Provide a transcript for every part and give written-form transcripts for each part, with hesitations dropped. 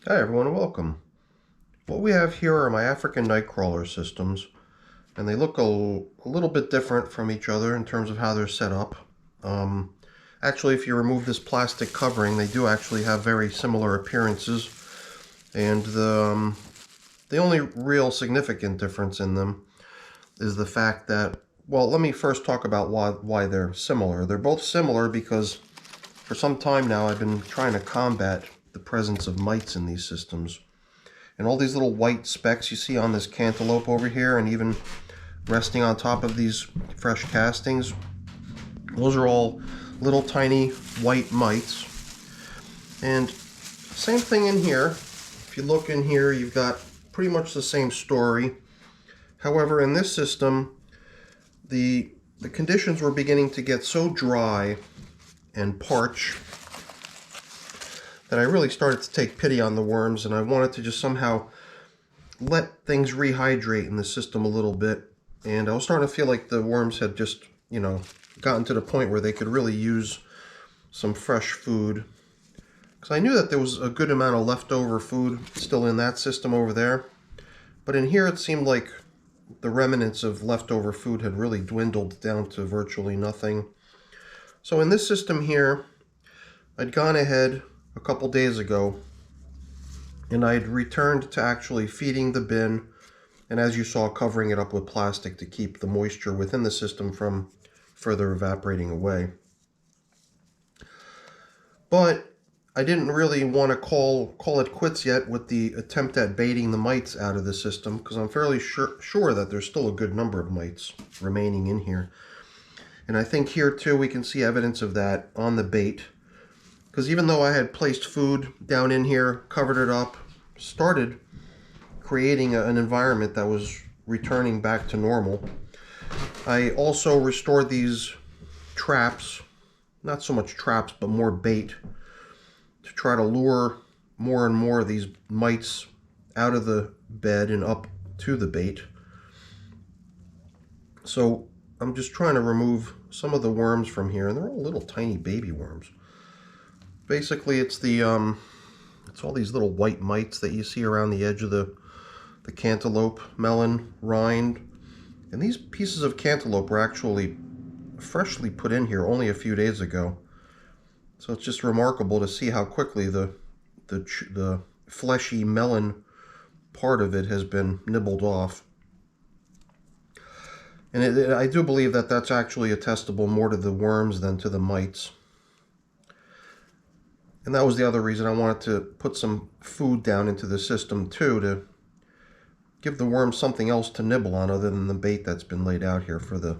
Hi everyone, welcome. What we have here are my African nightcrawler systems, and they look a little bit different from each other in terms of how they're set up. Um, Actually, if you remove this plastic covering, they do actually have very similar appearances, and the only real significant difference in them is the fact that, well, let me first talk about why they're similar. They're both similar because for some time now I've been trying to combat the presence of mites in these systems. And all these little white specks you see on this cantaloupe over here, and even resting on top of these fresh castings, those are all little tiny white mites. And same thing in here. If you look in here, you've got pretty much the same story. However, in this system, the conditions were beginning to get so dry and parch that I really started to take pity on the worms, and I wanted to just somehow let things rehydrate in the system a little bit. And I was starting to feel like the worms had just, gotten to the point where they could really use some fresh food. Because I knew that there was a good amount of leftover food still in that system over there. But in here it seemed like the remnants of leftover food had really dwindled down to virtually nothing. So in this system here, I'd gone ahead a couple days ago and I'd returned to actually feeding the bin, and as you saw, covering it up with plastic to keep the moisture within the system from further evaporating away. But I didn't really want to call it quits yet with the attempt at baiting the mites out of the system, because I'm fairly sure that there's still a good number of mites remaining in here. And I think here too we can see evidence of that on the bait, because even though I had placed food down in here, covered it up, started creating an environment that was returning back to normal, I also restored these traps, not so much traps, but more bait, to try to lure more and more of these mites out of the bed and up to the bait. So I'm just trying to remove some of the worms from here, and they're all little tiny baby worms. Basically, it's all these little white mites that you see around the edge of the cantaloupe melon rind. And these pieces of cantaloupe were actually freshly put in here only a few days ago. So it's just remarkable to see how quickly the fleshy melon part of it has been nibbled off. And I do believe that that's actually attestable more to the worms than to the mites. And that was the other reason I wanted to put some food down into the system too, to give the worms something else to nibble on other than the bait that's been laid out here for the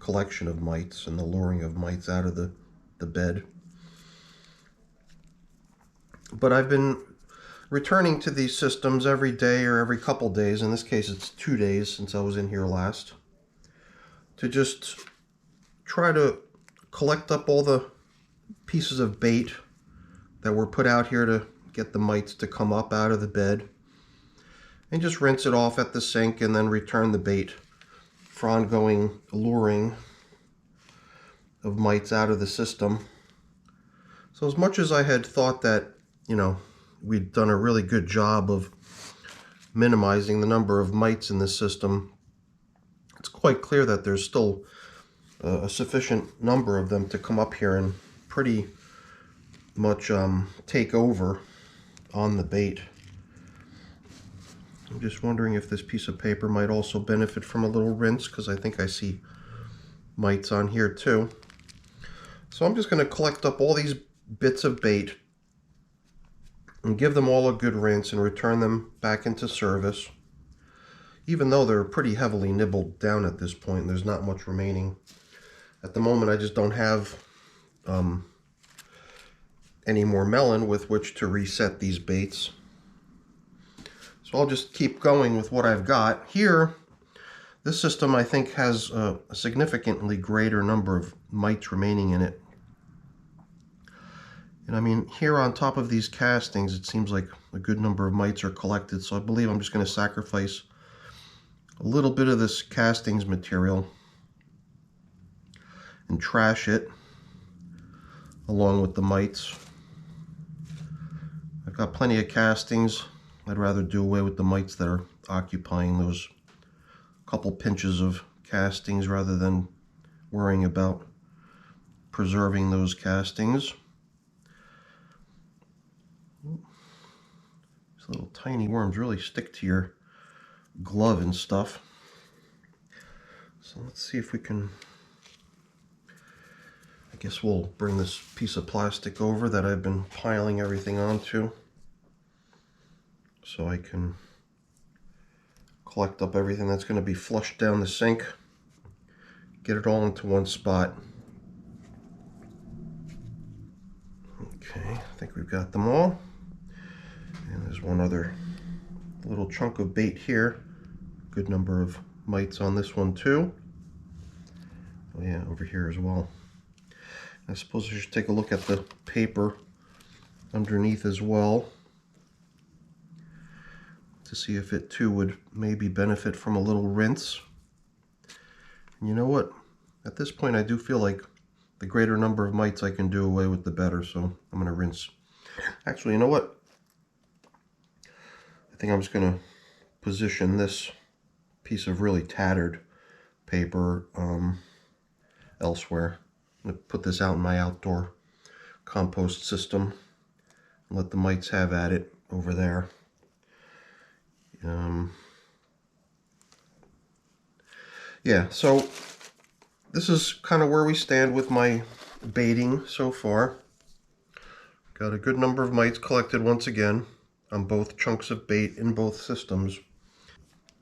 collection of mites and the luring of mites out of the bed. But I've been returning to these systems every day or every couple days. In this case, it's 2 days since I was in here last, to just try to collect up all the pieces of bait that were put out here to get the mites to come up out of the bed, and just rinse it off at the sink and then return the bait for ongoing luring of mites out of the system. So as much as I had thought that, we'd done a really good job of minimizing the number of mites in this system, it's quite clear that there's still a sufficient number of them to come up here and pretty much take over on the bait. I'm just wondering if this piece of paper might also benefit from a little rinse, because I think I see mites on here too. So I'm just going to collect up all these bits of bait and give them all a good rinse and return them back into service, even though they're pretty heavily nibbled down at this point and there's not much remaining. At the moment I just don't have any more melon with which to reset these baits. So I'll just keep going with what I've got. Here, this system I think has a significantly greater number of mites remaining in it. And I mean, here on top of these castings, it seems like a good number of mites are collected, so I believe I'm just going to sacrifice a little bit of this castings material and trash it along with the mites. I I've got plenty of castings. I'd rather do away with the mites that are occupying those couple pinches of castings rather than worrying about preserving those castings. These little tiny worms really stick to your glove and stuff. So let's see if we can, I guess we'll bring this piece of plastic over that I've been piling everything onto so I can collect up everything that's going to be flushed down the sink, get it all into one spot. Okay, I think we've got them all. And there's one other little chunk of bait here. Good number of mites on this one too. Oh yeah, over here as well. I suppose I should take a look at the paper underneath as well to see if it too would maybe benefit from a little rinse. And you know what? At this point I do feel like the greater number of mites I can do away with, the better, so I'm going to rinse. Actually, you know what? I think I'm just going to position this piece of really tattered paper elsewhere. I'm going to put this out in my outdoor compost system and let the mites have at it over there. Yeah, so this is kind of where we stand with my baiting so far. Got a good number of mites collected once again on both chunks of bait in both systems.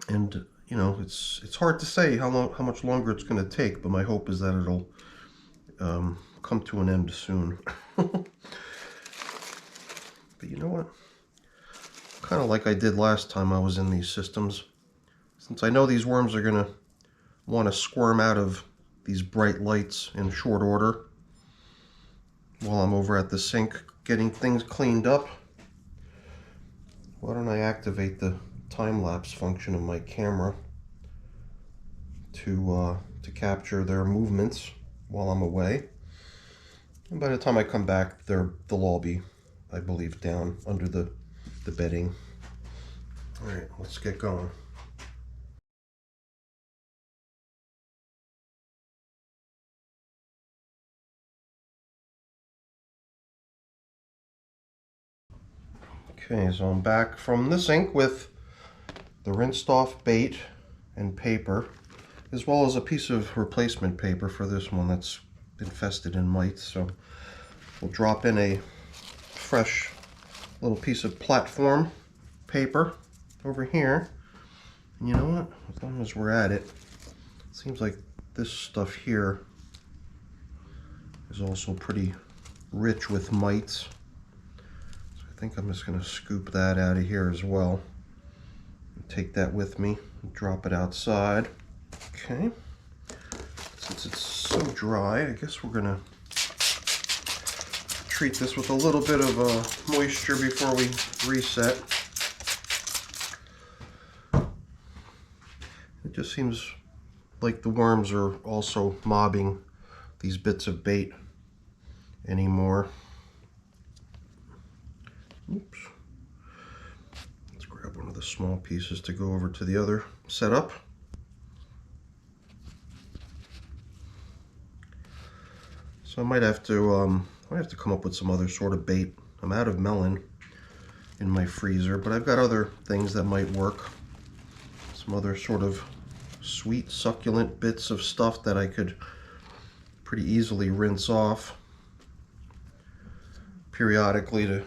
And you know, it's hard to say how much longer it's going to take, but my hope is that it'll come to an end soon. But you know what? Kind of like I did last time I was in these systems. Since I know these worms are going to want to squirm out of these bright lights in short order while I'm over at the sink getting things cleaned up, why don't I activate the time-lapse function of my camera to capture their movements while I'm away. And by the time I come back, they'll all be, I believe, down under the bedding. All right, let's get going. Okay, so I'm back from the sink with the rinsed off bait and paper, as well as a piece of replacement paper for this one that's infested in mites. So we'll drop in a fresh little piece of platform paper over here. And you know what? As long as we're at it, it seems like this stuff here is also pretty rich with mites. So I think I'm just going to scoop that out of here as well. Take that with me and drop it outside. Okay. Since it's so dry, I guess we're gonna treat this with a little bit of moisture before we reset. It just seems like the worms are also mobbing these bits of bait anymore. Oops. Grab one of the small pieces to go over to the other setup. So I might have to come up with some other sort of bait. I'm out of melon in my freezer, but I've got other things that might work. Some other sort of sweet, succulent bits of stuff that I could pretty easily rinse off periodically to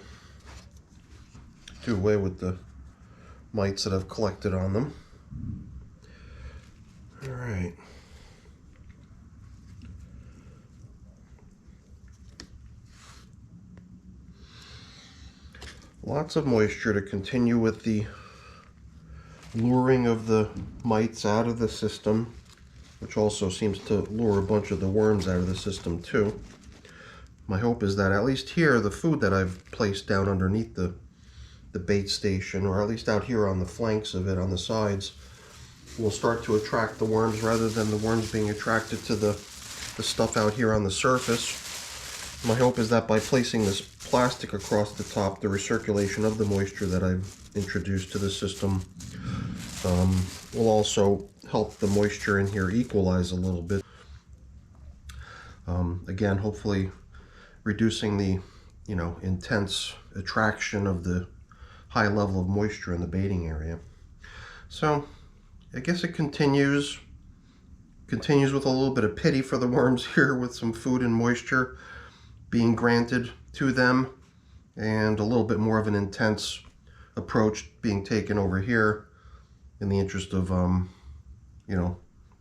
do away with the mites that I've collected on them. All right. Lots of moisture to continue with the luring of the mites out of the system, which also seems to lure a bunch of the worms out of the system too. My hope is that at least here, the food that I've placed down underneath the bait station, or at least out here on the flanks of it, on the sides, will start to attract the worms rather than the worms being attracted to the stuff out here on the surface. My hope is that by placing this plastic across the top, the recirculation of the moisture that I've introduced to the system will also help the moisture in here equalize a little bit. Again, hopefully reducing the intense attraction of the high level of moisture in the baiting area. So I guess it continues with a little bit of pity for the worms here, with some food and moisture being granted to them, and a little bit more of an intense approach being taken over here in the interest of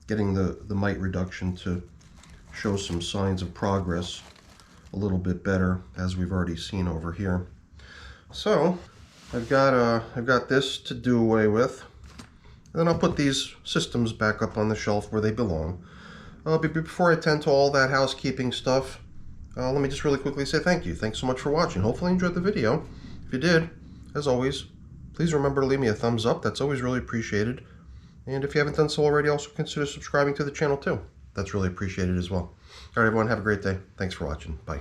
getting the mite reduction to show some signs of progress a little bit better, as we've already seen over here. So I've got this to do away with, and then I'll put these systems back up on the shelf where they belong. Before I tend to all that housekeeping stuff, let me just really quickly say thank you. Thanks so much for watching. Hopefully you enjoyed the video. If you did, as always, please remember to leave me a thumbs up. That's always really appreciated. And if you haven't done so already, also consider subscribing to the channel too. That's really appreciated as well. All right, everyone, have a great day. Thanks for watching. Bye.